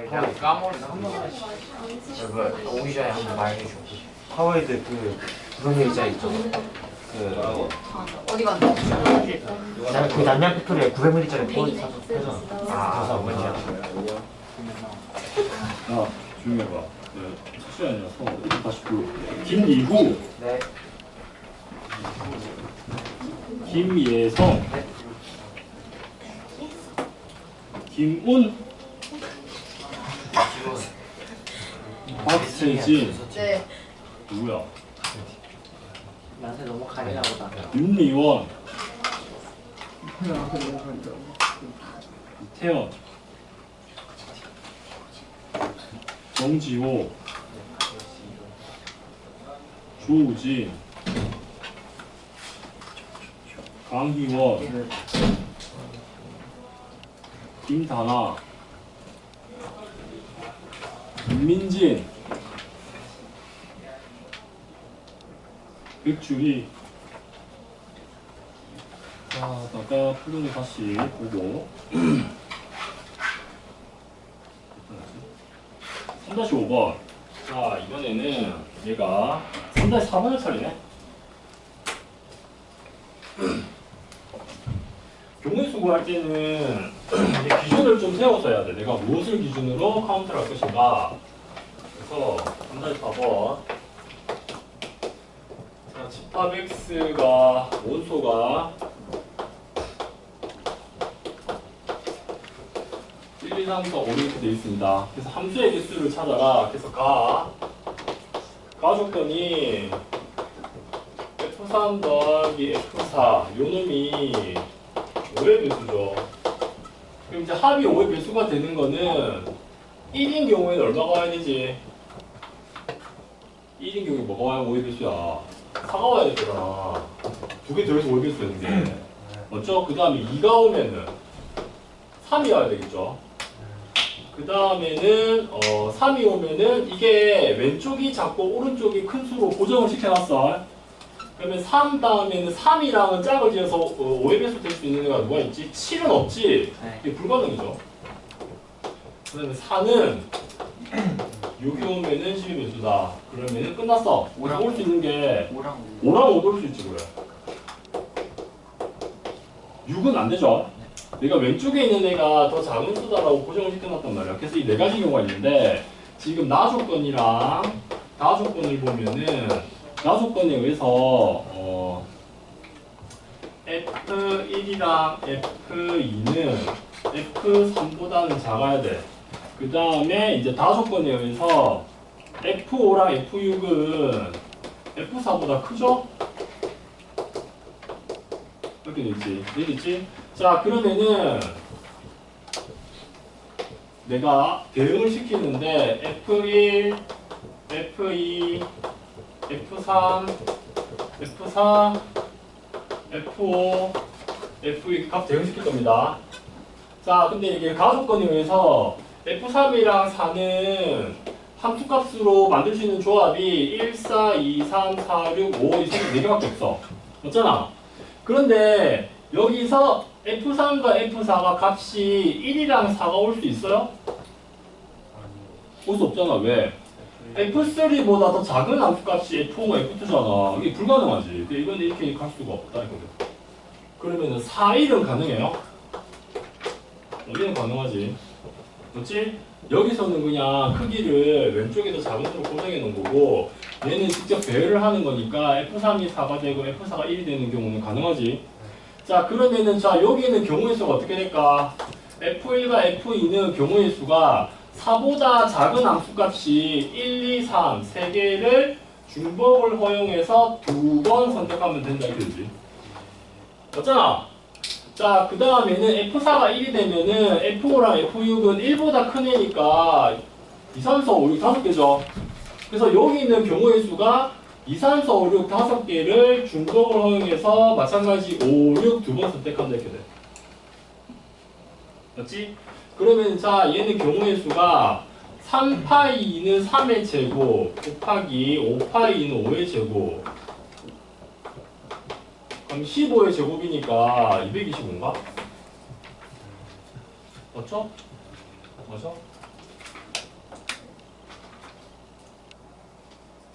내가 까먹었어. 오기 전에 한번 말해줘. 하와이드 구성회 의자 있죠? 어디 갔나? 그 남양 피플에 900ml짜리 펴잖아. 아, 뭐냐? 조용히 해봐. 숙제 아니라서 일단 다시 불러볼게. 김이후, 네. 김예성, 김운, 박세진, 네. 누구야? 나한테 너무 가리나 보다. 윤리원, 이태원, 정지호, 조우진, 강희원, 김다나, 김민진, 백주희. 자, 아까 풀동이 다시 보고 3-5번. 자, 이번에는 얘가 3-4번을 처리네. 경우의 수고 할 때는 이제 기준을 좀 세워서 해야 돼. 내가 무엇을 기준으로 카운트를 할 것인가. 그래서 3-4번. 자, 집합 x가 원소가 1, 2, 3, 4, 5 이렇게 되어 있습니다. 그래서 함수의 개수를 찾아라. 그래서 가 조건이 F3 더하기 F4 요 놈이 5의 배수죠. 그럼 이제 합이 5의 배수가 되는 거는 1인 경우에는 얼마가 와야 되지? 1인 경우에 뭐가 와야 5의 배수야? 4가 와야 되잖아. 두 개 더해서 5의 배수 되는 게. 맞죠? 그 다음에 2가 오면은 3이 와야 되겠죠? 그 다음에는 3이 오면은 이게 왼쪽이 작고 오른쪽이 큰 수로 고정을 시켜놨어. 그러면 3 다음에는 3이랑은 짝을 지어서 5의 배수 될 수 있는 애가 누가 있지? 7은 없지? 이게 불가능이죠. 그 다음에 4는 6이 오면은 12 배수다. 그러면은 끝났어. 우리가 올 수 있는 게 5랑 5 돌 수 있지 그래. 6은 안 되죠. 내가 왼쪽에 있는 애가 더 작은 수다라고 고정을 시켜놨단 말이야. 그래서 이 네 가지 경우가 있는데 지금 나 조건이랑 다 조건을 보면은 나 조건에 의해서 F1이랑 F2는 F3보다는 작아야 돼. 그 다음에 이제 다 조건에 의해서 F5랑 F6은 F4보다 크죠? 이렇게 되지. 되겠지? 자, 그러면은 내가 대응을 시키는데 F1, F2, F3, F4, F5, F2 값 대응시킬 겁니다. 자, 근데 이게 가조건에 의해서 F3이랑 4는 함수값으로 만들 수 있는 조합이 1, 4, 2, 3, 4, 6, 5, 2, 3, 4개밖에 없어. 맞잖아? 그런데 여기서 F3과 F4가 값이 1이랑 4가 올 수 있어요? 올 수 없잖아. 왜? F3보다 더 작은 함수값이 F5가 F2잖아. 이게 불가능하지. 근데 이건 이렇게 갈 수가 없다. 이거는. 그러면은 4, 1은 가능해요? 여기는 가능하지. 그렇지? 여기서는 그냥 크기를 왼쪽에 더 작은 수로 고정해 놓은 거고 얘는 직접 배열을 하는 거니까 F3이 4가 되고 F4가 1이 되는 경우는 가능하지. 자, 그러면은 자 여기는 경우의 수가 어떻게 될까? F1과 F2는 경우의 수가 4보다 작은 함수값이 1, 2, 3, 3개를 중복을 허용해서 2번 선택하면 된다 이렇게 되지. 맞잖아? 자, 그 다음에는 F4가 1이 되면은 F5랑 F6은 1보다 큰 애니까 2, 3, 4, 5, 6 5개죠. 그래서 여기 있는 경우의 수가 2, 3, 4, 5, 6 5개를 중복을 허용해서 마찬가지 5, 6 두 번 선택한다 이렇게 돼. 맞지? 그러면 자 얘는 경우의 수가 3파이는 3의 제곱 곱하기 5파이는 5의 제곱 그럼 15의 제곱이니까 225인가? 맞죠? 맞아?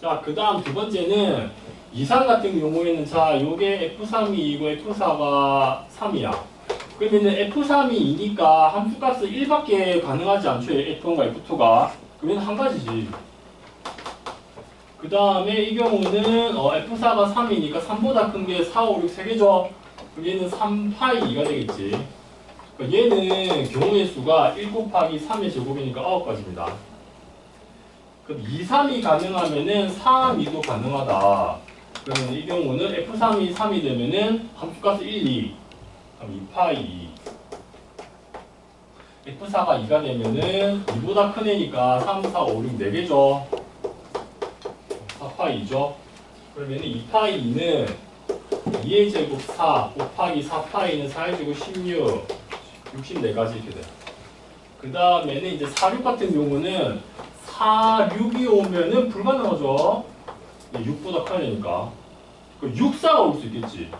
자, 그 다음 두 번째는 이상 같은 경우에는 자, 요게 F3이 이고 F4가 3이야. 그러면은 F3이 2니까 함수값은 1밖에 가능하지 않죠? F1과 F2가. 그러면 한 가지지. 그 다음에 이 경우는 F4가 3이니까 3보다 큰 게 4, 5, 6 3개죠? 그럼 얘는 3파이 2가 되겠지. 그러니까 얘는 경우의 수가 1 곱하기 3의 제곱이니까 9가지입니다. 그럼 2, 3이 가능하면은 3, 2도 가능하다. 그러면 이 경우는 F3이 3이 되면은 함수값은 1, 2. 그럼 2파이 2. F4가 2가 되면은 2보다 큰 애니까 3, 4, 5, 6 4개죠. 4파이 2죠. 그러면은 2파이 2는 2의 제곱 4 곱하기 4파이는 4의 제곱 16, 64가지 이렇게 돼. 그 다음에는 이제 4, 6 같은 경우는 4, 6이 오면은 불가능하죠. 6보다 커야되니까. 6, 4가 올 수 있겠지.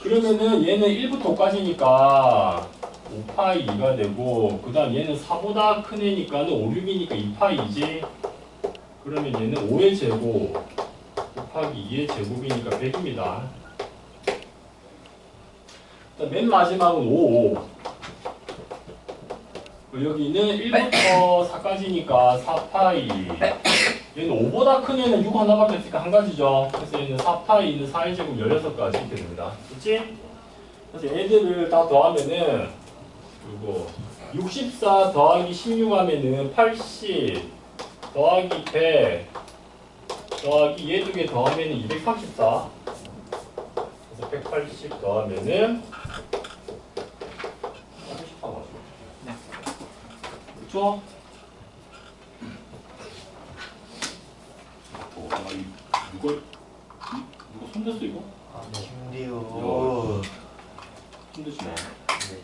그러면은 얘는 1부터 5까지니까 5파이 2가 되고, 그 다음 얘는 4보다 큰 애니까는 5, 6이니까 2파이지. 그러면 얘는 5의 제곱 곱하기 2의 제곱이니까 100입니다. 맨 마지막은 5. 여기는 1부터 4까지니까 4파이. 얘는 5보다 큰 애는 6 하나밖에 없으니까 한 가지죠. 그래서 얘는 4파이는 4의 제곱 16가지 이렇게 됩니다. 그치? 그래서 얘들을 다 더하면은 그리고 64 더하기 16 하면은 80 더하기 100 더하기 얘 두 개 더하면은 234. 그래서 180 더하면은 34 맞죠? 네. 그렇죠? 이걸 누가 손댔어 이거? 아, 힘들요. 손대지 마. 네.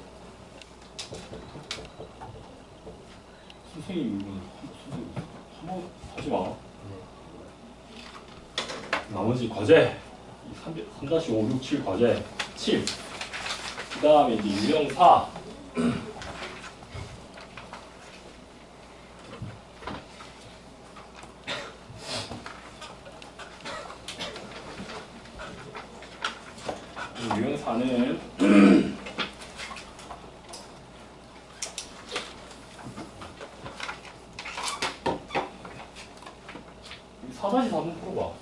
선생님 이거 한번 하지 마. 나머지 과제 3-5, 6, 7 과제 7. 그 다음에 이제 유형 4. 유형 4는 4-4 한번 풀어봐.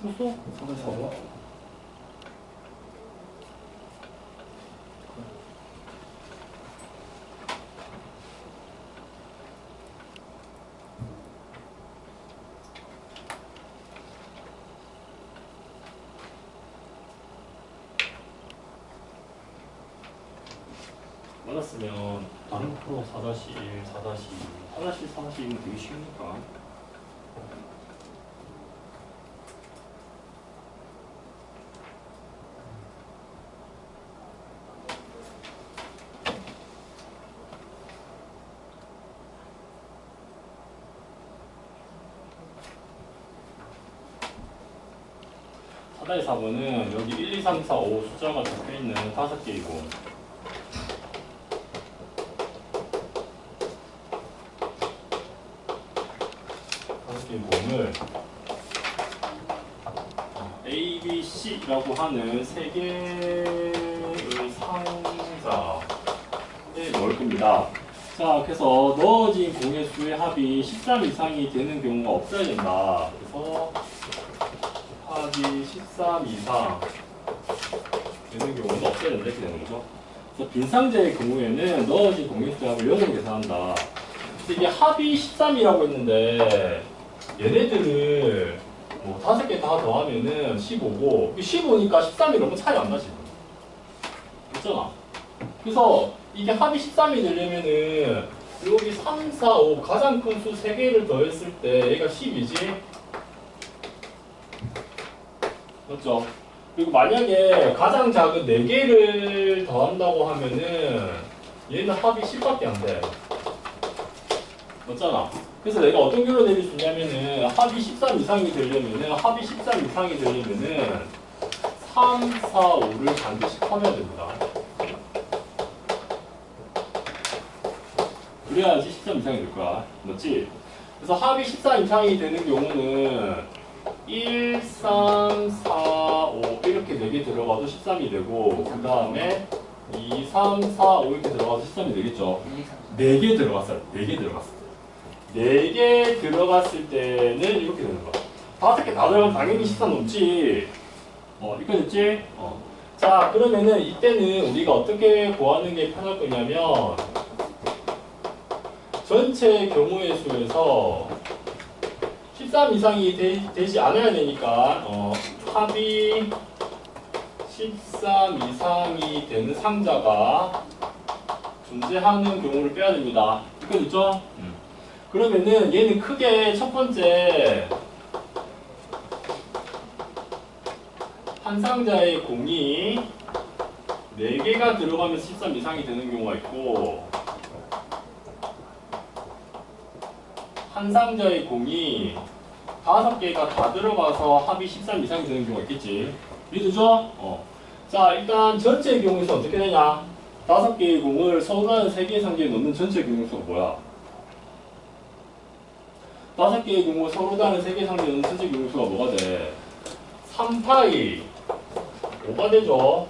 풀었어? 4-4번? 맞았으면 다른 프로 4-1, 4-2, 4-1, 4-2는 되게 쉬우니까. 사다리 4번은 여기 1, 2, 3, 4, 5 숫자가 적혀있는 5개이고 공을 A, B, C라고 하는 3개의 상자에 넣을 겁니다. 자, 그래서 넣어진 공의 수의 합이 13 이상이 되는 경우가 없어야 된다. 그래서 합이 13 이상 되는 경우는 없어야 된다. 이렇게 되는 거죠. 그래서 빈 상자의 경우에는 넣어진 공의 수의 합을 0으로 계산한다. 근데 이게 합이 13이라고 했는데 얘네들을 뭐 5개 다 더하면은 15고 15니까 13이 너무 차이 안 나지. 그렇잖아. 그래서 이게 합이 13이 되려면은 여기 3, 4, 5 가장 큰 수 3개를 더했을 때 얘가 10이지. 맞죠? 그리고 만약에 가장 작은 4개를 더한다고 하면은 얘는 합이 10밖에 안 돼. 맞잖아. 그래서 내가 어떤 결론 내릴 수 있냐면은 합이 13 이상이 되려면은 3, 4, 5를 반드시 커내야 됩니다. 그래야지 13 이상이 될 거야. 맞지? 그래서 합이 13 이상이 되는 경우는 1, 3, 4, 5 이렇게 4개 들어가도 13이 되고 그 다음에 2, 3, 4, 5 이렇게 들어가도 13이 되겠죠. 4개 들어갔어요. 4개 들어갔어요. 4개 들어갔을 때는 이렇게 되는 거야. 5개 다 들어가면 당연히 13 넘지. 이거 됐지? 자, 그러면은 이때는 우리가 어떻게 구하는 게 편할 거냐면 전체 경우의 수에서 13 이상이 되지 않아야 되니까 합이 13 이상이 되는 상자가 존재하는 경우를 빼야 됩니다. 이거 됐죠? 그러면은 얘는 크게 첫 번째 한 상자의 공이 4개가 들어가면 13 이상이 되는 경우가 있고 한 상자의 공이 5개가 다 들어가서 합이 13 이상이 되는 경우가 있겠지. 믿으죠? 자, 일단 전체의 경우에서 어떻게 되냐? 5개의 공을 서로 다른 3개의 상자에 넣는 전체 경우수가 뭐야? 5개의 경우 서로 다른 3개의 상자에 넣는 전체 경우수가 뭐가 돼? 3파이 5가 되죠.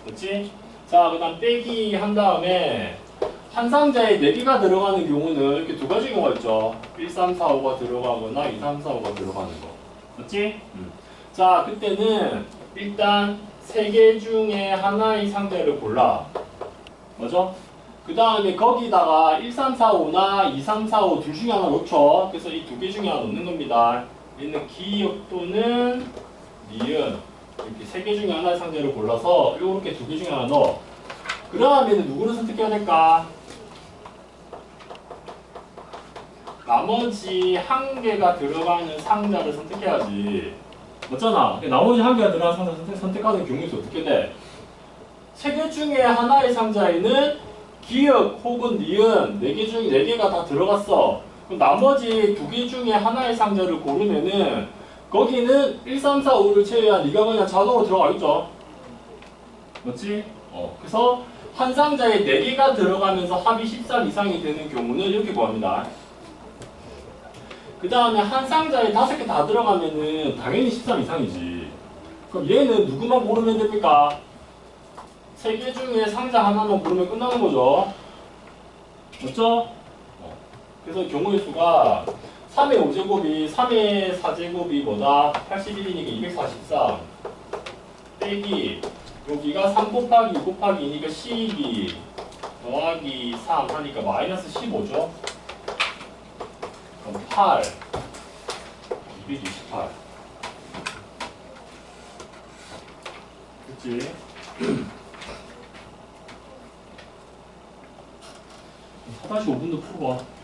그렇지? 자, 그 다음 빼기 한 다음에 한 상자에 4개가 들어가는 경우는 이렇게 2가지 경우가 있죠. 1, 3, 4, 5가 들어가거나 2, 3, 4, 5가 들어가는 거. 맞지? 자, 그때는 일단 3개 중에 하나의 상자를 골라. 맞아? 그 다음에 거기다가 1, 3, 4, 5나 2, 3, 4, 5 둘 중에 하나 넣죠. 그래서 이 2개 중에 하나 넣는 겁니다. 얘는 기역 또는 니은 이렇게 3개 중에 하나의 상자를 골라서 이렇게 2개 중에 하나 넣어. 그 다음에는 누구를 선택해야 될까? 나머지 1개가 들어가는 상자를 선택해야지. 맞잖아. 나머지 1개가 들어가는 상자 선택하는 경우에서 어떻게 돼? 3개 중에 하나의 상자에는 기역 혹은 니은 4개가 다 들어갔어. 그럼 나머지 2개 중에 하나의 상자를 고르면은 거기는 1, 3, 4, 5를 제외한 네가 그냥 자동으로 들어가겠죠. 맞지? 그래서 한 상자에 4개가 들어가면서 합이 13 이상이 되는 경우는 이렇게 구합니다. 그 다음에 한 상자에 5개 다 들어가면은 당연히 13 이상이지. 그럼 얘는 누구만 고르면 됩니까? 3개 중에 상자 하나만 고르면 끝나는 거죠. 맞죠? 그래서 경우의 수가 3의 5제곱이 3의 4제곱이 뭐다? 81이니까 243 빼기 여기가 3 곱하기 2 곱하기 2니까 12 더하기 3 하니까 마이너스 15죠? 그럼 8 228 그치? 4-5분도 풀어봐.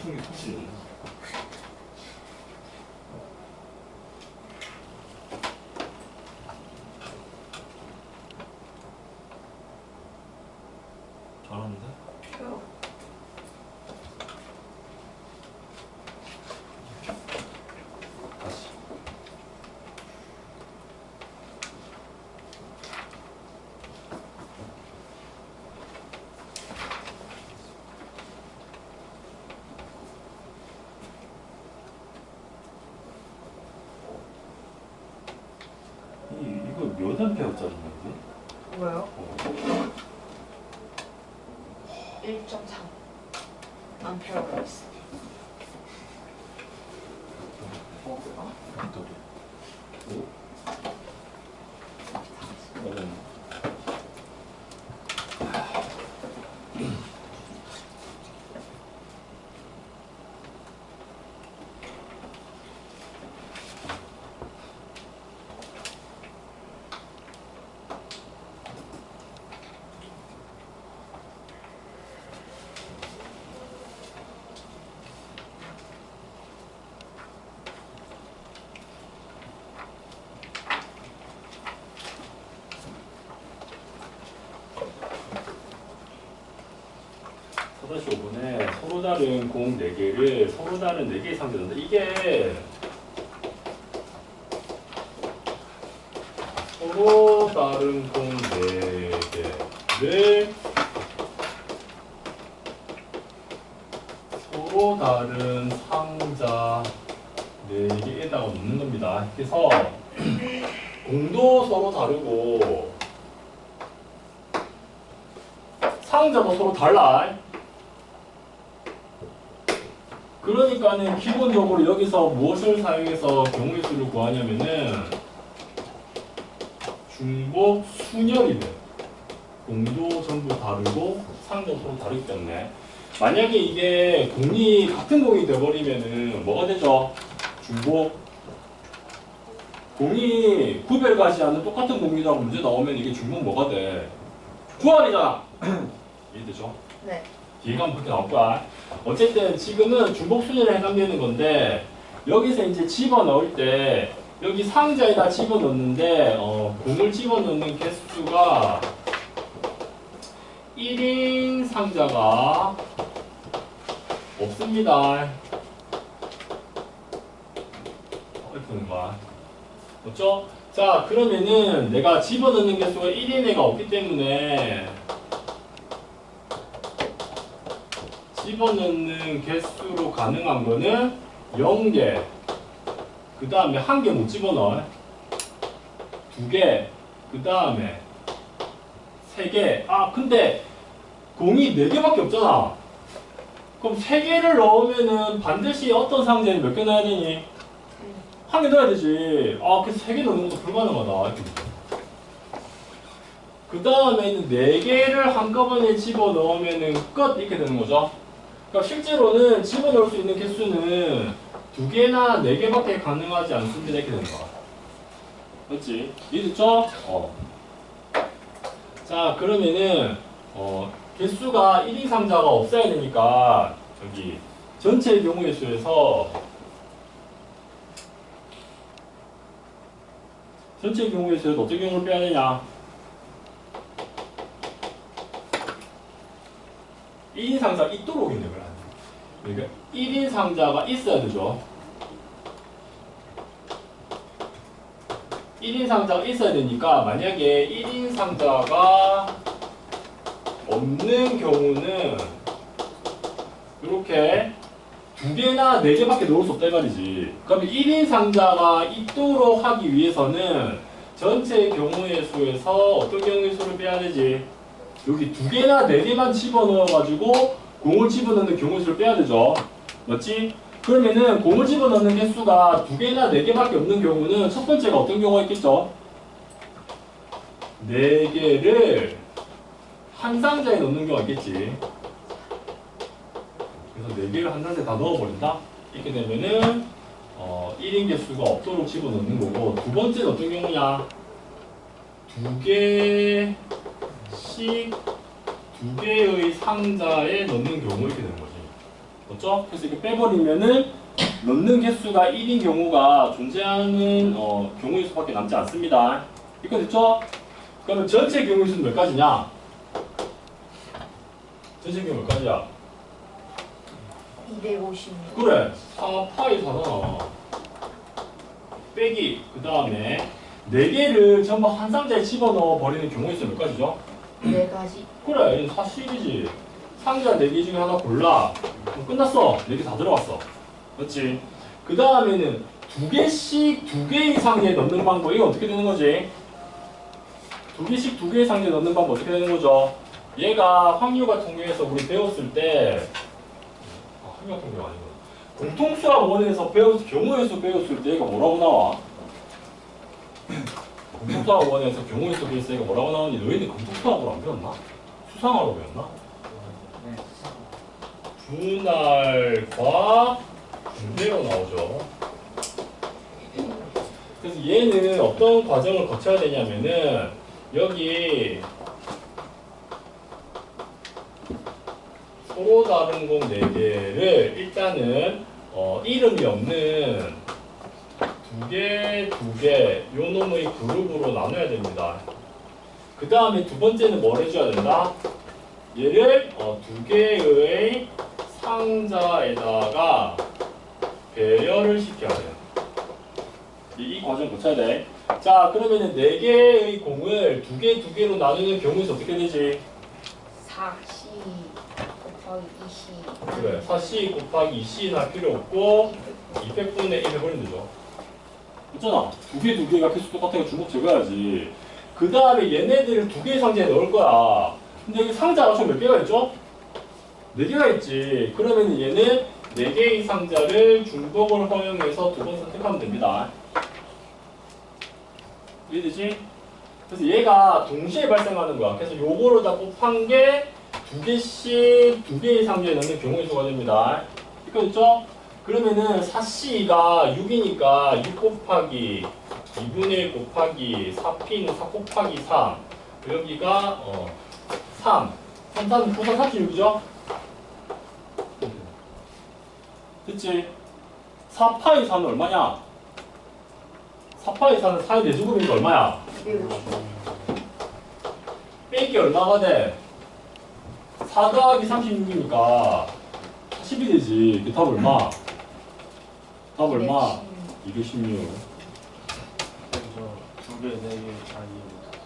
그치. 잘하는데? 다시. 이거 몇 암페어짜리인지? 뭐요? 1.3 암페어가 있어. 다시 5분에 서로 다른 공 4개를 서로 다른 4개의 상대한다. 이게 서로 다른 공 4개를 서로 다른 상자 4개에다가 놓는 겁니다. 그래서 공도 서로 다르고 상자도 서로 달라. 그러니까는 기본적으로 여기서 무엇을 사용해서 경우의 수를 구하냐면은 중복 순열이네. 공도 전부 다르고 상도 서로 다르기 때문에 만약에 이게 공이 같은 공이 돼버리면은 뭐가 되죠? 중복 공이 구별가지 않는 똑같은 공이라고 문제 나오면 이게 중복 뭐가 돼? 조합이잖아. 이해되죠? 네. 뒤에 가면 그렇게 나올 거야. 어쨌든 지금은 중복 순위에 해당되는 건데 여기서 이제 집어넣을 때 여기 상자에다 집어넣는데 공을 집어넣는 개수가 1인 상자가 없습니다. 이렇게 되는 거야. 맞죠? 자, 그러면은 내가 집어넣는 개수가 1인 애가 없기 때문에 집어넣는 개수로 가능한 거는 0개, 그 다음에 1개 못 집어넣어, 2개, 그 다음에 3개. 아, 근데 공이 4개밖에 없잖아. 그럼 3개를 넣으면은 반드시 어떤 상자에 몇 개 넣어야 되니? 1개 넣어야 되지. 아, 그래서 3개 넣는 것도 불가능하다. 그 다음에는 4개를 한꺼번에 집어넣으면은 끝! 이렇게 되는 거죠. 그러니까 실제로는 집어넣을 수 있는 개수는 2개나 4개밖에 가능하지 않습니다. 이렇게 되는 거야. 맞지? 이해됐죠? 자, 그러면은 개수가 1인 상자가 없어야 되니까 저기 전체 경우의 수에서 어떤 경우를 빼야 되냐? 1인 상자가 있도록 있는 거야. 그러니까 1인 상자가 있어야 되죠. 1인 상자가 있어야 되니까 만약에 1인 상자가 없는 경우는 이렇게 2개나 4개밖에 넣을 수 없다 이 말이지. 그러면 1인 상자가 있도록 하기 위해서는 전체 경우의 수에서 어떤 경우의 수를 빼야 되지? 여기 2개나 4개만 집어넣어가지고 공을 집어넣는 경우의 수를 빼야 되죠. 맞지? 그러면은 공을 집어넣는 개수가 2개나 4개밖에 없는 경우는 첫 번째가 어떤 경우가 있겠죠? 4개를 한 상자에 넣는 경우가 있겠지. 그래서 4개를 한 상자에 다 넣어버린다? 이렇게 되면은 1인 개수가 없도록 집어넣는 거고, 두 번째는 어떤 경우냐? 2개씩 2개의 상자에 넣는 경우 이렇게 되는 거지. 맞죠? 그래서 이렇게 빼버리면은 넣는 개수가 1인 경우가 존재하는 경우의 수밖에 남지 않습니다. 이거 됐죠? 그러면 전체 경우의 수는 몇 가지냐? 전체 경우 몇 가지야? 256. 그래, 4파이 4잖아. 빼기, 그 다음에 4개를 전부 한 상자에 집어넣어 버리는 경우의 수 몇 가지죠? 4가지. 그래, 이건 사실이지. 상자 4개 중에 하나 골라. 그럼 끝났어. 4개 다 들어갔어. 그렇지? 그 다음에는 2개씩 2개의 상자에 넣는 방법. 이거 어떻게 되는 거지? 2개씩 2개의 상자에 넣는 방법 어떻게 되는 거죠? 얘가 확률과 통계에서 우리 배웠을 때, 확률과 통계가 아니구나. 공통수학 원에서 경우의 수 배웠을 때 얘가 뭐라고 나와? 공통수학 원에서 경우의 수 배웠을 때 얘가 뭐라고 나오니? 너희는 공통수학으로 안 배웠나? 수상으로 배웠나? 분할과 분배로 나오죠. 그래서 얘는 어떤 과정을 거쳐야 되냐면은 여기 서로 다른 공 4개를 일단은 이름이 없는 2개 요 놈의 그룹으로 나눠야 됩니다. 그 다음에 두 번째는 뭘 해줘야 된다? 얘를 2개의 상자에다가 배열을 시켜야 돼요. 이 과정 거쳐야 돼. 자, 그러면은 4개의 공을 2개로 나누는 경우에서 어떻게 되지? 4C 곱하기 2C. 그래, 4C 곱하기 2C는 할 필요 없고 200분의 1 해버리면 되죠. 있잖아. 2개가 계속 똑같으니까 중복 제거해야지. 그 다음에 얘네들을 2개의 상자에 넣을 거야. 근데 여기 상자가 총 몇 개가 있죠? 4개가 있지. 그러면 얘는 4개의 상자를 중복을 허용해서 2번 선택하면 됩니다. 이해되지? 그래서 얘가 동시에 발생하는 거야. 그래서 요거를 다 곱한 게 2개씩 2개의 상자에 넣는 경우의 수가 됩니다. 이거 있죠? 그러면은 4C가 6이니까 6 곱하기 2분의 1 곱하기 4p는 4 곱하기 3 여기가 3 3, 4는 9, 4, 36이죠? 됐지? 4파이 4는 얼마냐? 4파이 4는 4의 4제곱이니까 얼마야? 250. 빼기 얼마가 돼? 4 더하기 36이니까 40이 되지. 그 답 얼마? 답 얼마? 216. 저 2개, 4개 다 이해 못했어요.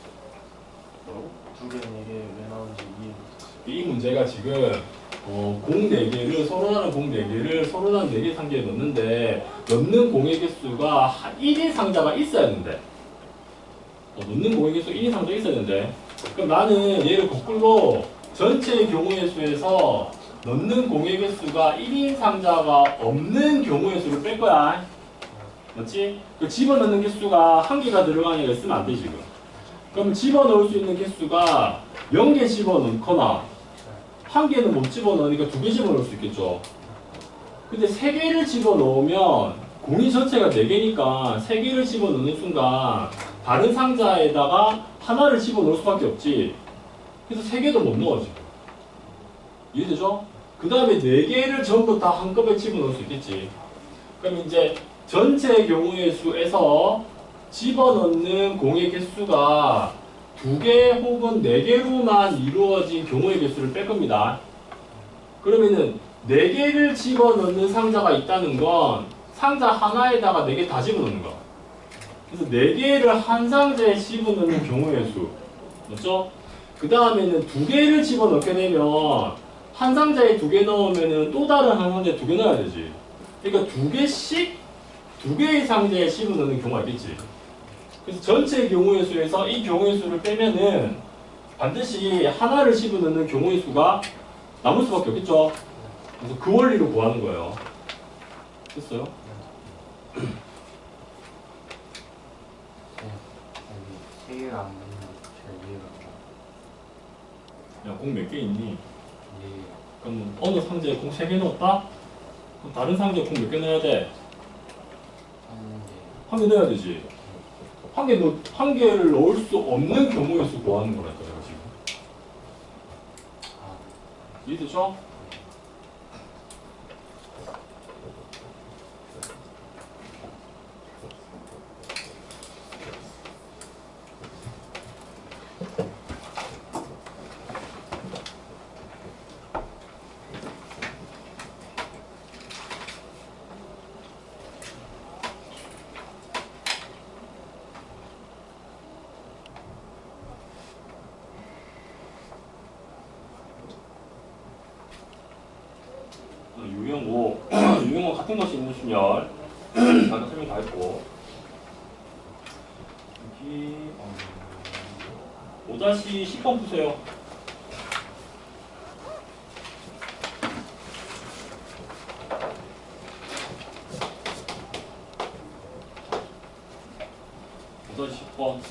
뭐라고? 2개, 4개 왜 나오는지 이해 못했어요. 이 문제가 지금 공 4개를 서로 다른 공 4개를 서로 다른 4개 상자에 넣는데 넣는 공의 개수가 1인 상자가 있어야 되는데 넣는 공의 개수 1인 상자가 있어야 되는데 그럼 나는 얘를 거꾸로 전체의 경우의 수에서 넣는 공의 개수가 1인 상자가 없는 경우의 수를 뺄 거야. 맞지? 그 집어넣는 개수가 1개가 들어가는 애가 있으면 안 돼 지금. 그럼 집어넣을 수 있는 개수가 0개 집어넣거나 1개는 못 집어넣으니까 2개 집어넣을 수 있겠죠. 근데 3개를 집어넣으면 공이 전체가 4개니까 3개를 집어넣는 순간 다른 상자에다가 하나를 집어넣을 수밖에 없지. 그래서 3개도 못 넣어 지금. 이해되죠? 그 다음에 4개를 전부 다 한꺼번에 집어넣을 수 있겠지. 그럼 이제 전체 경우의 수에서 집어넣는 공의 개수가 2개 혹은 4개로만 이루어진 경우의 개수를 뺄 겁니다. 그러면은 4개를 집어넣는 상자가 있다는 건 상자 하나에다가 4개 다 집어넣는 거. 그래서 4개를 한 상자에 집어넣는 경우의 수. 맞죠? 그 다음에는 2개를 집어넣게 되면 한 상자에 2개 넣으면은 또 다른 한 상자에 2개 넣어야 되지. 그러니까 2개씩 2개의 상자에 집어넣는 경우가 있겠지. 그래서 전체 경우의 수에서 이 경우의 수를 빼면은 반드시 하나를 집어넣는 경우의 수가 남을 수밖에 없겠죠. 그래서 그 원리로 구하는 거예요. 됐어요? 아니, 3개가 안 되면 잘 이해가 안 가. 야, 공 몇 개 있니? 예. 그럼 어느 상자에 공 3개 넣었다? 그럼 다른 상자에 공 몇 개 넣어야 돼? 하는데 1개 넣어야 되지. 한 개를 넣을 수 없는 경우의 수 구하는 거라니까 내가 지금. 아, 이해되죠? 유형호 유형호 같은 것이 있는 순열 아까 설명 다 했고 여기 5-10번 푸세요. 오다시 10번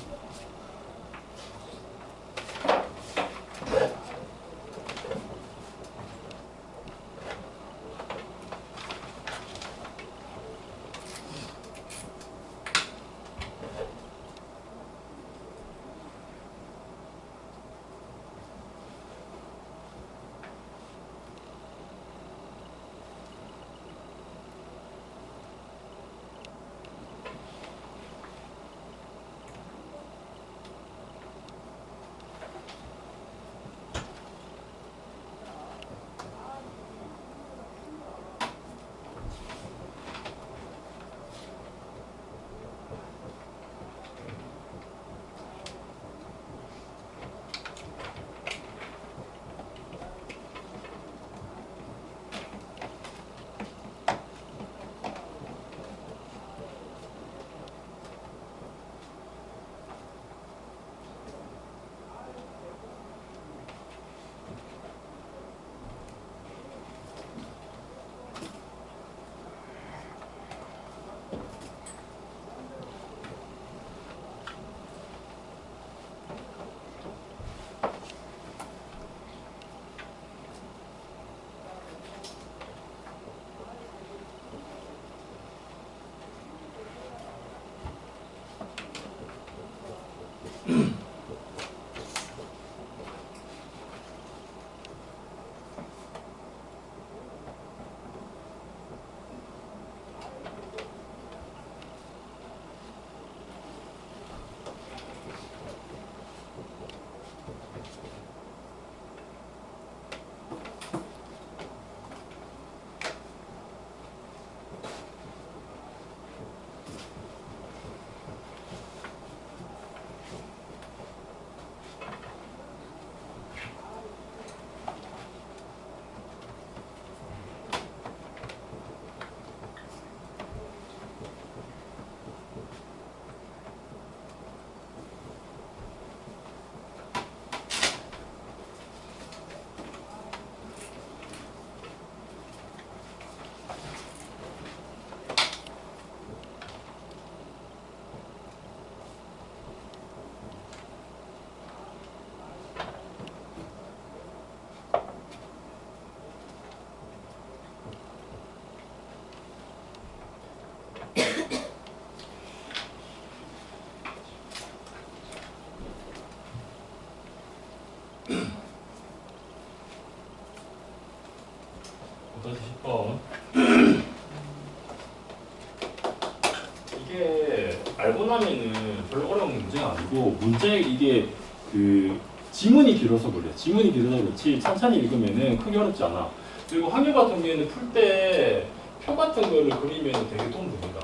이게 알고 나면은 별로 어려운 문제가 아니고 문제 이게 그 지문이 길어서 그래. 지문이 길어서 그렇지 천천히 읽으면은 크게 어렵지 않아. 그리고 확률 같은 경우에는 풀 때 표 같은 거를 그리면 되게 도움 됩니다.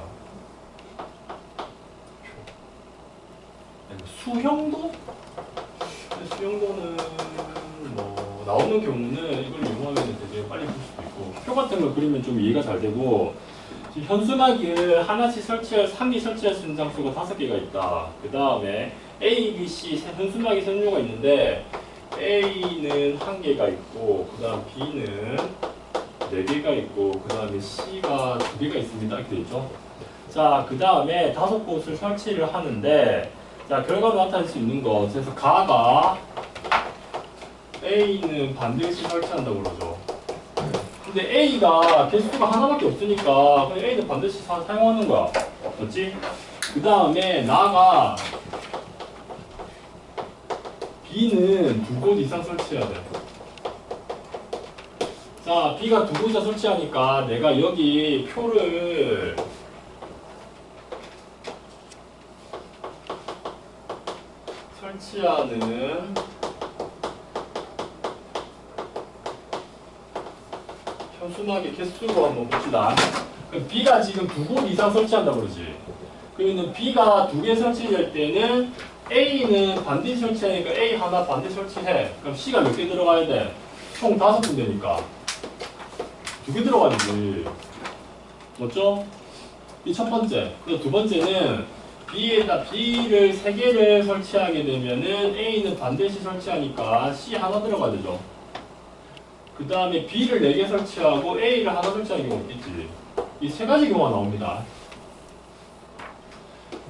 수형도? 근데 수형도는 뭐 나오는 경우는 이걸 이용하면 되게 빨리 풀 수도 있고 표 같은 거 그리면 좀 이해가 잘 되고 지금 현수막을 하나씩 설치할 3기 설치할 수 있는 장소가 5개가 있다. 그 다음에 A, B, C 현수막이 선료가 있는데 A는 1개가 있고 그 다음 B는 4개가 있고 그 다음에 C가 2개가 있습니다. 이렇게 되죠. 자, 그 다음에 5곳을 설치를 하는데 자, 결과로 나타낼 수 있는 것. 그래서 가가 A는 반드시 설치한다고 그러죠. 근데 A가 개수가 하나밖에 없으니까 그냥 A는 반드시 사용하는 거야. 맞지? 그 다음에 나가 B는 2곳 이상 설치해야 돼. 자, B가 2곳 이상 설치하니까 내가 여기 표를 설치하는 현수막의 개수로 한번 봅시다. 그럼 B가 지금 2곳 이상 설치한다고 그러지. 그러면 B가 2개 설치될 때는 A는 반드시 설치하니까 A 하나 반드시 설치해. 그럼 C가 몇 개 들어가야 돼? 총 5군데니까 2개 들어가야지. 맞죠? 이 첫 번째. 그리고 두 번째는 B에다 B를 3개를 설치하게 되면은 A는 반드시 설치하니까 C 하나 들어가야 되죠. 그 다음에 B를 4개 설치하고 A를 하나 설치하는 경우가 있겠지. 이 3가지 경우가 나옵니다.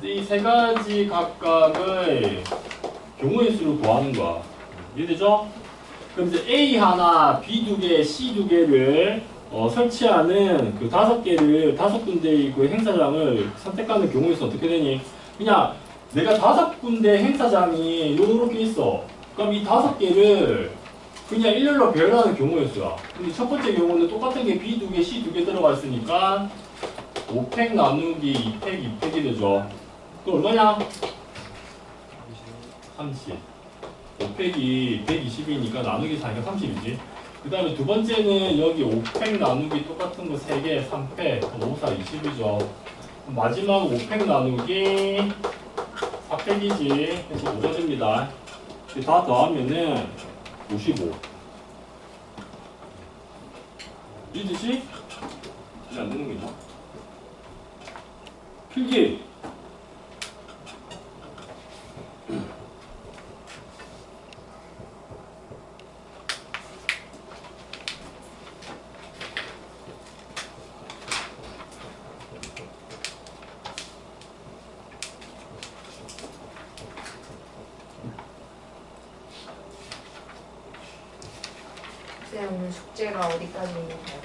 이 3가지 각각의 경우의 수를 구하는 거야. 이해되죠? 그럼 이제 A 하나, B 2개, C 2개를 설치하는 그 5개를 5군데의 그 행사장을 선택하는 경우에서 어떻게 되니? 그냥 내가 5군데 행사장이 요렇게 있어. 그럼 이 5개를 그냥 일렬로 배열하는 경우의 수야. 근데 첫 번째 경우는 똑같은 게 B 2개, C 2개 들어가 있으니까 5팩 나누기 2팩, 2팩이 되죠. 그럼 얼마냐? 30. 5팩이 120이니까 나누기 4니까 30이지. 그 다음에 두 번째는 여기 5팩 나누기 똑같은 거 3개, 3팩, 5, 4, 20이죠. 마지막 5팩 나누기 4팩이지. 그래서 5가 됩니다. 다 더하면은 55. 이해되지? 잘 안 되는 거죠? 필기! 쌤 오늘 숙제가 어디까지 있는가요?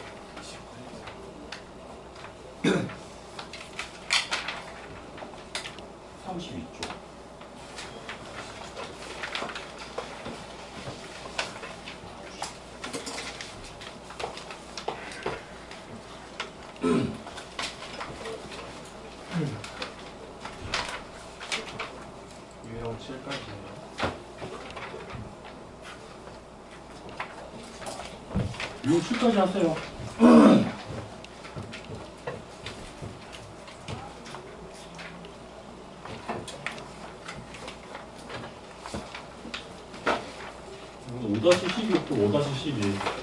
32쪽. 유형 7까지예요. 이거 7까지 하세요. 이건 5-12 또 5-12.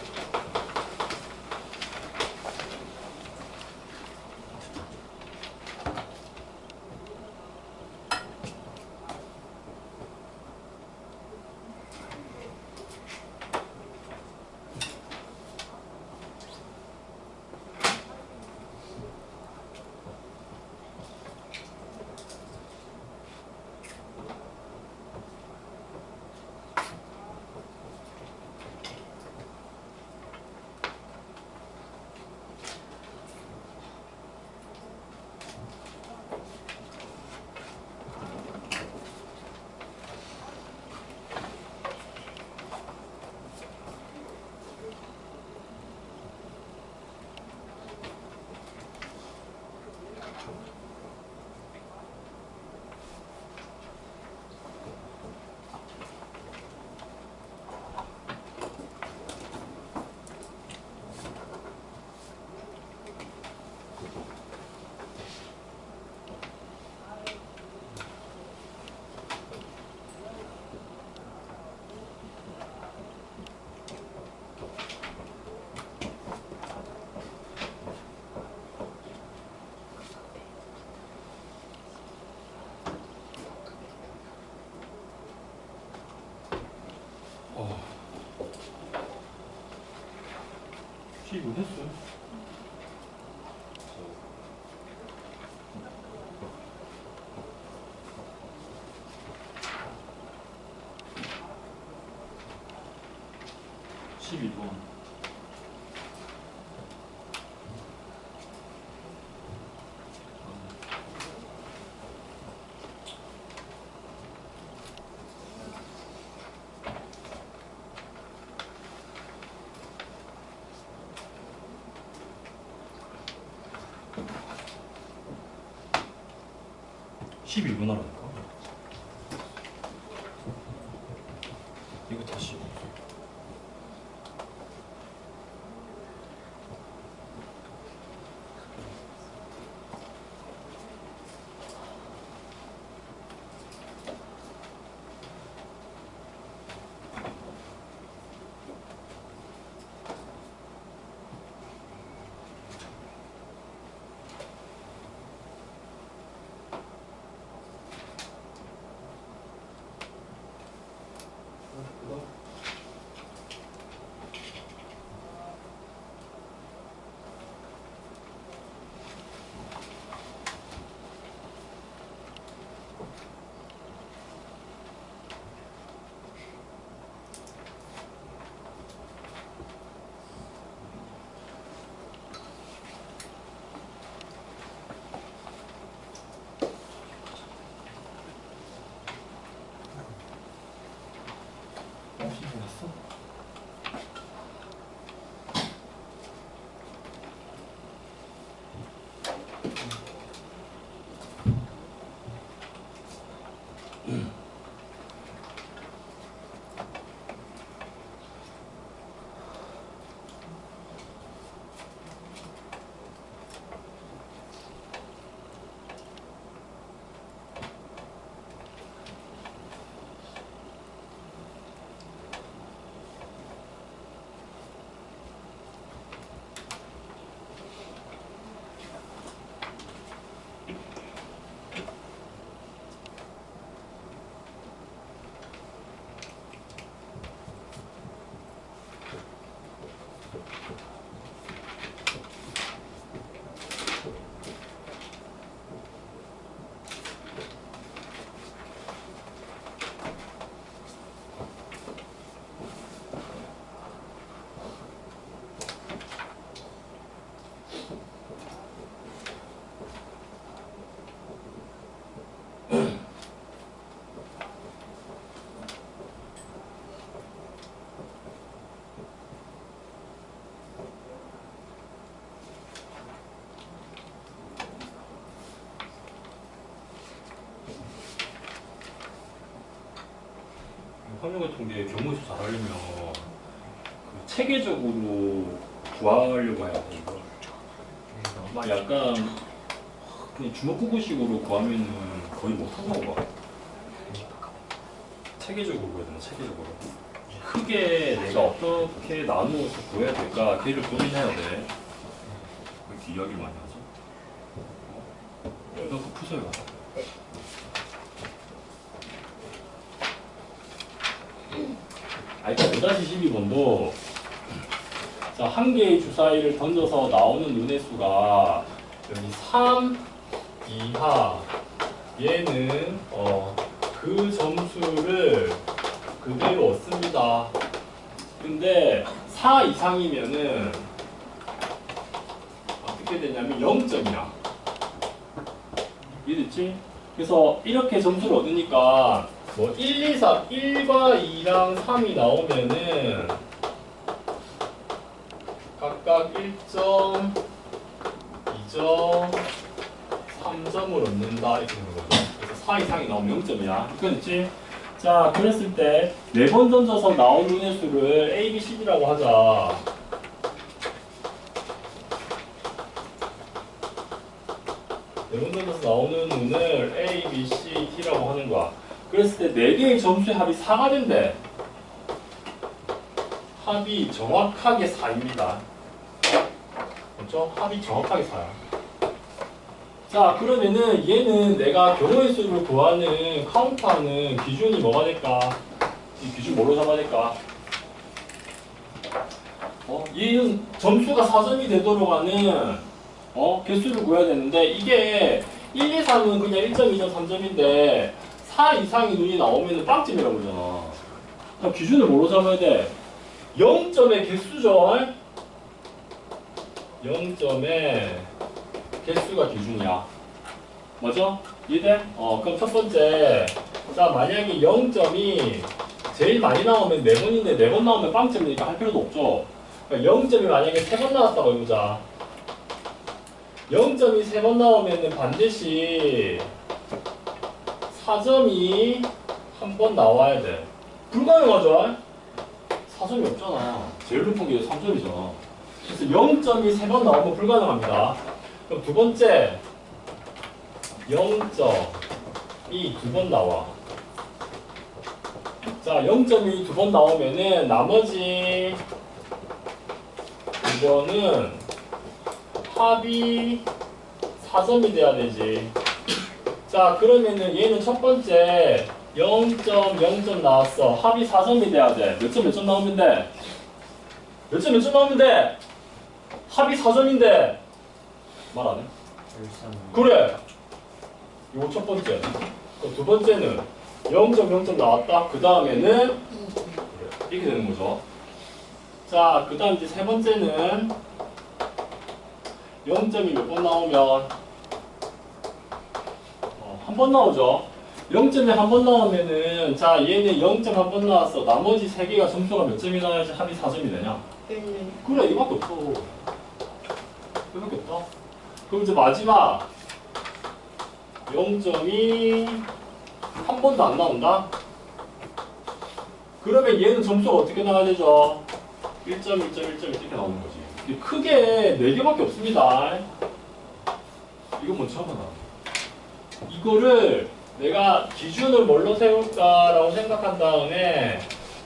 이거 했어요? 십 12분 하라니까. 이거 다시. 평균 통계 경우에서 잘하려면 그 체계적으로 구하려고 해야 돼. 이거. 막 약간 그냥 주먹구구식으로 구하면은 거의 못한다고 봐. 체계적으로 구해야 되나, 체계적으로. 크게 내가 어떻게 나누어서 구해야 될까, 걔를 고민해야 돼. 왜 이렇게 이야기를 많이 하지? 이거 그 푸세요. 그러니까 5-12번도 자, 한 개의 주사위를 던져서 나오는 눈의 수가 여기 3 이하 얘는 그 점수를 그대로 얻습니다. 근데 4 이상이면은 어떻게 되냐면 0점이야. 이해됐지? 그래서 이렇게 점수를 얻으니까 뭐 1, 2, 3, 1과 2랑 3이 나오면은 각각 1점, 2점, 3점을 얻는다 이렇게 되는 거죠. 그래서 4 이상이 나오면 0점이야. 그렇지? 자, 그랬을 때 4번 던져서 나온 눈의 수를 A, B, C, D라고 하자. 네 번 던져서 나오는 눈을 A, B, C, D라고 하는 거야. 그랬을 때 4개의 점수의 합이 4가 된대. 합이 정확하게 4입니다. 그렇죠? 합이 정확하게 4야. 자, 그러면은 얘는 내가 경우의 수를 구하는 카운트하는 기준이 뭐가 될까? 이 기준 뭐로 잡아야 될까? 얘는 점수가 4점이 되도록 하는 개수를 구해야 되는데 이게 1, 2, 3은 그냥 1점, 2점, 3점인데 4 이상의 눈이 나오면 빵점이라고 그러잖아. 그럼 기준을 뭐로 잡아야 돼? 0점의 개수죠. 0점의 개수가 기준이야. 맞아? 이해돼? 그럼 첫 번째. 자, 만약에 0점이 제일 많이 나오면 4번인데 4번 나오면 빵점이니까 할 필요도 없죠. 그러니까 0점이 만약에 3번 나왔다고 해보자. 0점이 3번 나오면 반드시 4점이 한 번 나와야 돼. 불가능하죠? 4점이 없잖아. 제일 높은 게 3점이잖아. 그래서 0점이 3번 나오면 불가능합니다. 그럼 두 번째 0점이 2번 나와. 자, 0점이 2번 나오면은 나머지 2번은 합이 4점이 돼야 되지. 자, 그러면은 얘는 첫 번째 0점, 0점 나왔어. 합이 4점이 돼야 돼. 몇 점 나오면 돼? 몇 점 나오면 돼? 합이 4점인데 말 안 해? 그래. 이거 첫 번째. 두 번째는 0점, 0점 나왔다. 그 다음에는 이렇게 되는 거죠. 자, 그 다음 이제 세 번째는 0점이 몇 번 나오면 한 번 나오죠. 0점이 한 번 나오면은 자, 얘는 0점 한 번 나왔어. 나머지 세 개가 점수가 몇 점이 나야지 합이 4점이 되냐? 1. 그래, 이거밖에 없어. 이거밖에 없다. 그럼 이제 마지막 0점이 한 번도 안 나온다? 그러면 얘는 점수가 어떻게 나와야 되죠? 1점, 1점, 1점 이렇게 나오는 거지. 근데 크게 4개밖에 없습니다. 이거 먼저 하거나. 이거를 내가 기준을 뭘로 세울까라고 생각한 다음에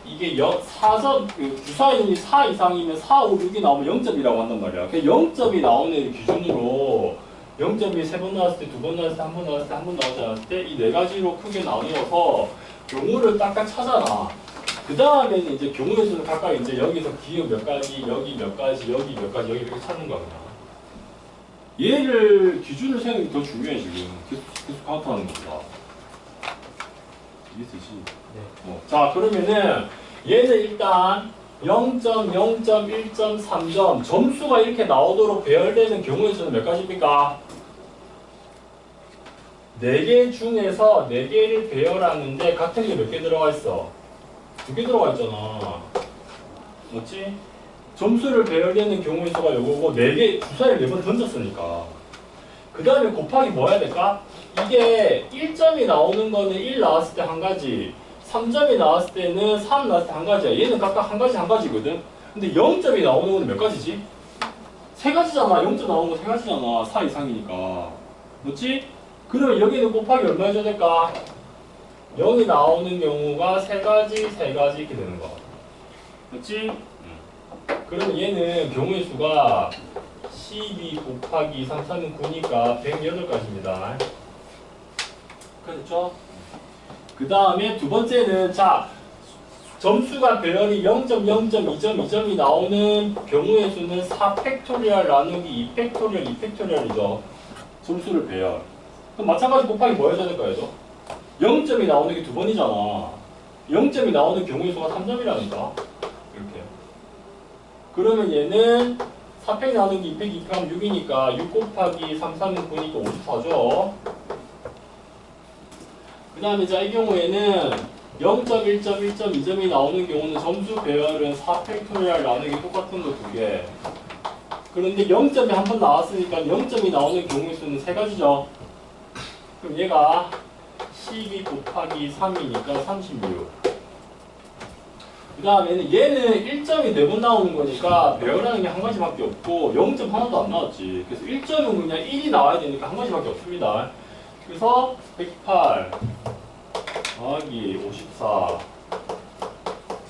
이게 4점, 주사위는 4 이상이면 4, 5, 6이 나오면 0점이라고 한단 말이야. 0점이 나오는 기준으로 0점이 3번 나왔을 때, 2번 나왔을 때, 1번 나왔을 때, 1번 나오지 않았을 때 이 4가지로 크게 나누어서 경우를 딱딱 찾아놔. 그 다음에는 이제 경우의 수는 각각 이제 여기서 기억 몇 가지, 여기 몇 가지, 여기 몇 가지, 여기 이렇게 찾는 거야. 그냥. 얘를 기준을 세우는 게 더 중요해 지금. 계속 카운트하는 것보다. 이해되지? 네. 자, 그러면은 얘는 일단 0점, 0점, 1점, 3점 점수가 이렇게 나오도록 배열되는 경우의 수는 몇 가지입니까? 4개 중에서 4개를 배열하는데 같은 게 몇 개 들어가 있어? 2개 들어가 있잖아. 맞지? 점수를 배열되는 경우의 수가 요거고 4개, 주사위를 4번 던졌으니까. 그 다음에 곱하기 뭐 해야 될까? 이게 1점이 나오는 거는 1 나왔을 때 한 가지, 3점이 나왔을 때는 3 나왔을 때 한 가지야. 얘는 각각 한 가지거든. 근데 0점이 나오는 건 몇 가지지? 세 가지잖아. 0점 나오는 거 세 가지잖아. 4 이상이니까. 맞지? 그러면 여기는 곱하기 얼마 해줘야 될까? 0이 나오는 경우가 세 가지 이렇게 되는 거야. 맞지? 그러면 얘는 경우의 수가 12 곱하기 3, 3은 9니까 108가지입니다. 그렇죠? 그 다음에 두 번째는 자 점수가 배열이 0.0.2.2점이 나오는 경우의 수는 4팩토리얼 나누기 2팩토리얼이죠. 점수를 배열. 그럼 마찬가지 곱하기 뭐 해줘야 될까요? 0점이 나오는 게 두 번이잖아. 0점이 나오는 경우의 수가 3점이라니까. 이렇게. 그러면 얘는 4팩 나누기 2팩 2팩하면 6이니까 6 곱하기 3, 3은 9니까 54죠. 그 다음에 자 이 경우에는 0.1.1.2점이 나오는 경우는 점수 배열은 4팩토리얼 나누기 똑같은 거 두 개. 그런데 0점이 한 번 나왔으니까 0점이 나오는 경우의 수는 세 가지죠. 그럼 얘가 12 곱하기 3이니까 36. 그 다음에는 얘는 1점이 4번 나오는 거니까 배열하는 게 한 가지밖에 없고 0점 하나도 안 나왔지. 그래서 1점은 그냥 1이 나와야 되니까 한 가지밖에 없습니다. 그래서 108 더하기 54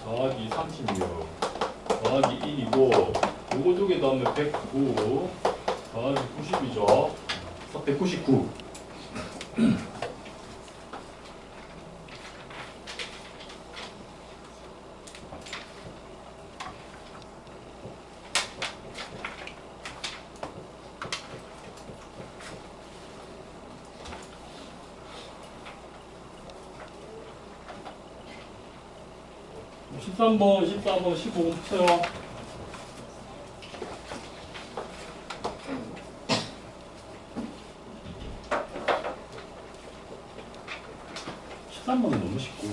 더하기 36 더하기 1이고 요거 두 개 더하면 109 더하기 90이죠. 그래서 199. 13번, 14번, 15번 푸세요. 번은 너무 쉽고.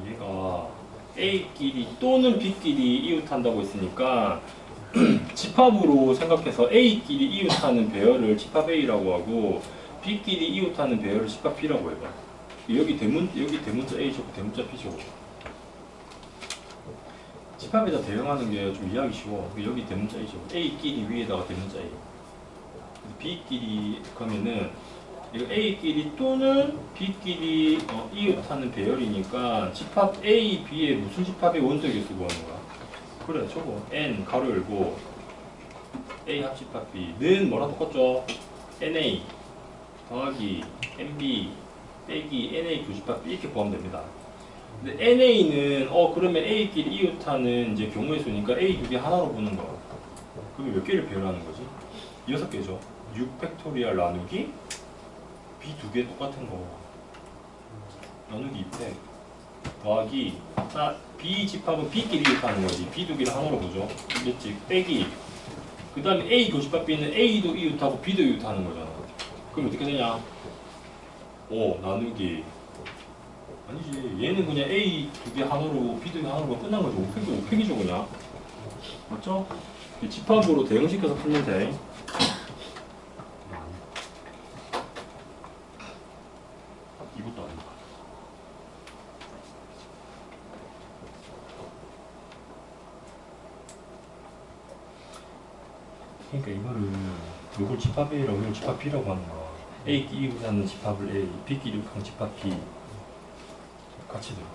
얘가 A끼리 또는 B끼리 이웃한다고 했으니까 집합으로 생각해서 A끼리 이웃하는 배열을 집합 A라고 하고 B끼리 이웃하는 배열을 집합 B라고 해봐. 여기 대문자 A 적고 대문자 B 적고 집합에다 대응하는 게 좀 이해하기 쉬워. 여기 대문자 A 적고 A끼리 위에다가 대문자 A B끼리 그러면은 이거 A끼리 또는 B끼리 이웃하는 배열이니까 집합 A, B의 무슨 집합의 원소의 개수 구하는 거야? 그래, 저거 N 가로 열고 A 합집합 B는 뭐랑 똑같죠? NA 더하기 NB 빼기 NA 교집합 B 이렇게 구하면 됩니다. 근데 NA는 그러면 A끼리 이웃하는 이제 경우의 수니까 A 두 개 하나로 보는 거야. 그럼 몇 개를 배열하는 거지? 6개죠. 6팩토리얼 나누기 B 두 개 똑같은 거 나누기 2팩 더하기 B 집합은 B끼리 이웃하는 거지. B 두 개를 하나로 보죠. 그렇지. 빼기 그 다음에 A 교집합 B는 A도 이웃하고 B도 이웃하는 거잖아. 그럼 어떻게 되냐? 5 나누기 아니지. 얘는 그냥 A 두 개 하나로 B 두 개 하나로 끝난 거죠. 5팩이죠 그냥. 맞죠? 집합으로 대응시켜서 풀면 돼. 이것도 아닌가. 그러니까 이걸 집합 A라고 이걸 집합 B라고 하는 거야. A끼리 이웃하는 집합을 A, B끼리 이웃하는 집합 B. 같이 들어.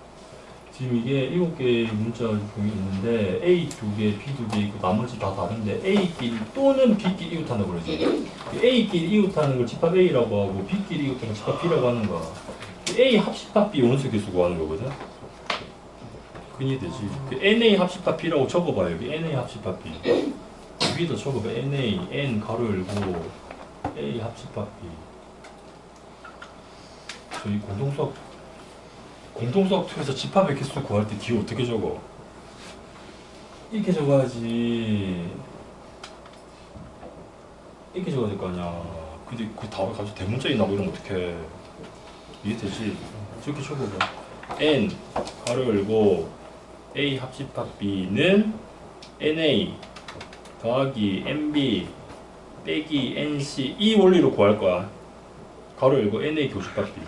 지금 이게 7개의 문자 중이 있는데 A 2개, B 2개 있고 나머지 다 다른데 A끼리 또는 B끼리 이웃한다고 그러죠. A끼리 이웃하는 걸 집합 A라고 하고 B끼리 이웃하는 걸 집합 B라고 하는 거야. A 합집합 B 원소계수 구하는 거거든. 그니 되지. 그 NA 합집합 B라고 적어봐요. 여기 NA 합집합 B. 여기다 적어봐. NA, N 가로 열고 A 합집합 B. 저희 공동수학 2에서 집합의 개수 구할 때 뒤에 어떻게 적어? 이렇게 적어야지. 이렇게 적어야 될 거 아니야. 근데 그 답을 갑자기 대문자에 나고 이러면 어떡해. 이해되지? 저렇게 적어봐. N 가로 열고 A 합집합 B는 NA 더하기 NB 빼기 NC 이 원리로 구할 거야. 가로 열고 NA 교집합 B.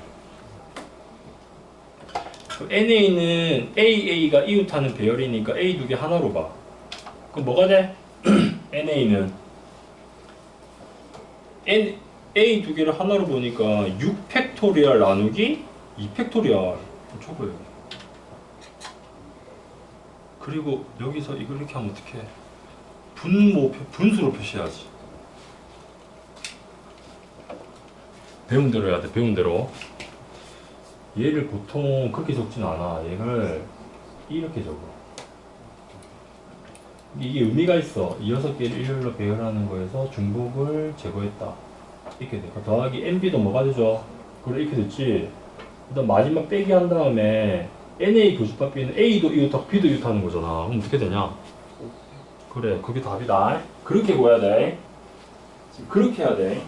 NA는 AA가 이웃하는 배열이니까 A 두 개 하나로 봐. 그럼 뭐가 돼? NA는 A 두 개를 하나로 보니까 6 팩토리얼 나누기 2 팩토리얼 적어요. 그리고 여기서 이걸 이렇게 하면 어떡해? 분수로 표시해야지. 배운 대로 해야 돼. 배운 대로. 얘를 보통 그렇게 적진 않아. 얘를 이렇게 적어. 이게 의미가 있어. 이 6개를 일렬로 배열하는 거에서 중복을 제거했다. 이렇게 돼. 더하기 NB도 뭐가 되죠? 그래, 이렇게 됐지. 그다음 마지막 빼기 한 다음에 NA 교집합 B는 A도 이웃하고 B도 이웃하는 거잖아. 그럼 어떻게 되냐? 그래, 그게 답이다. 그렇게 구해야 돼. 그렇게 해야 돼.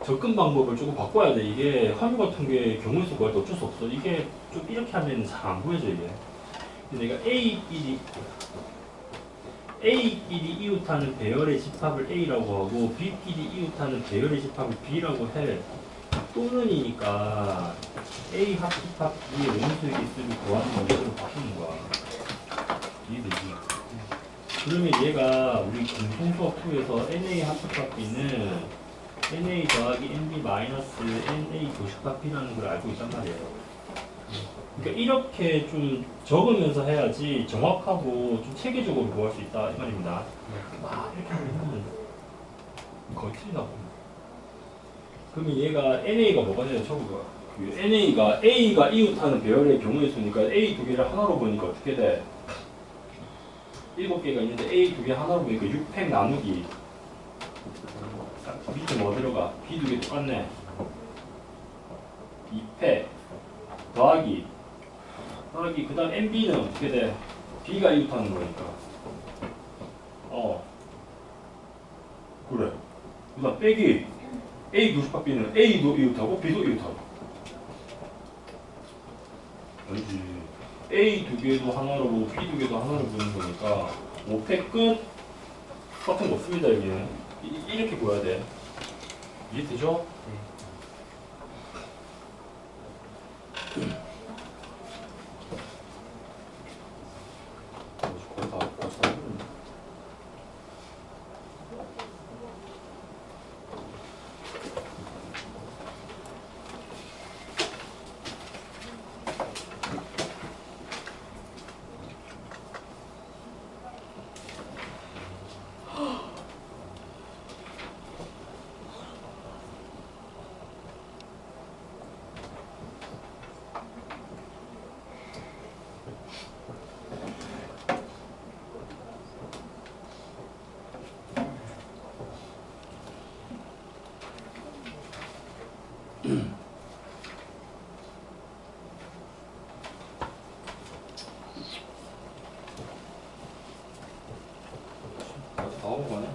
접근 방법을 조금 바꿔야 돼. 이게 함유 같은 게 경우의 수 구할 때 어쩔 수 없어. 이게 좀 이렇게 하면 잘 안 보여져 이게. 근데 내가 A끼리 이웃하는 배열의 집합을 A라고 하고 B끼리 이웃하는 배열의 집합을 B라고 해. 또는이니까 A 합집합 B의 원소의 개수를 구하는 방식으로 바꾸는 거야. 이해되지? 그러면 얘가 우리 공통수학 2에서 NA 합집합 B는 NA 더하기 NB 마이너스 NA 교집합 B라는 걸 알고 있단 말이에요. 그러니까 이렇게 좀 적으면서 해야지 정확하고 좀 체계적으로 구할 수 있다 이 말입니다. 막 이렇게 하면 거의 틀리나 보네. 그러면 얘가 NA가 뭐가 되냐 적어봐. 그 NA가 A가 이웃하는 배열의 경우의 수니까 A 두 개를 하나로 보니까 어떻게 돼? 7개가 있는데 A 두 개 하나로 보니까 6팩 나누기 밑에 뭐 들어가? B 두 개 똑같네. 2팩 더하기 그 다음 NB는 어떻게 돼? B가 이웃하는 거니까 그래. 그 다음 빼기 A 교집합 B는 A도 이웃하고 B도 이웃하고 알지? A 두 개도 하나로 보고 B 두 개도 하나로 보는 거니까 5팩 끝 같은 거 없습니다 여기는. 이렇게 보여야 돼. 이해되죠? 거의 다 벌써 하겠네. 나오는 거 아니야?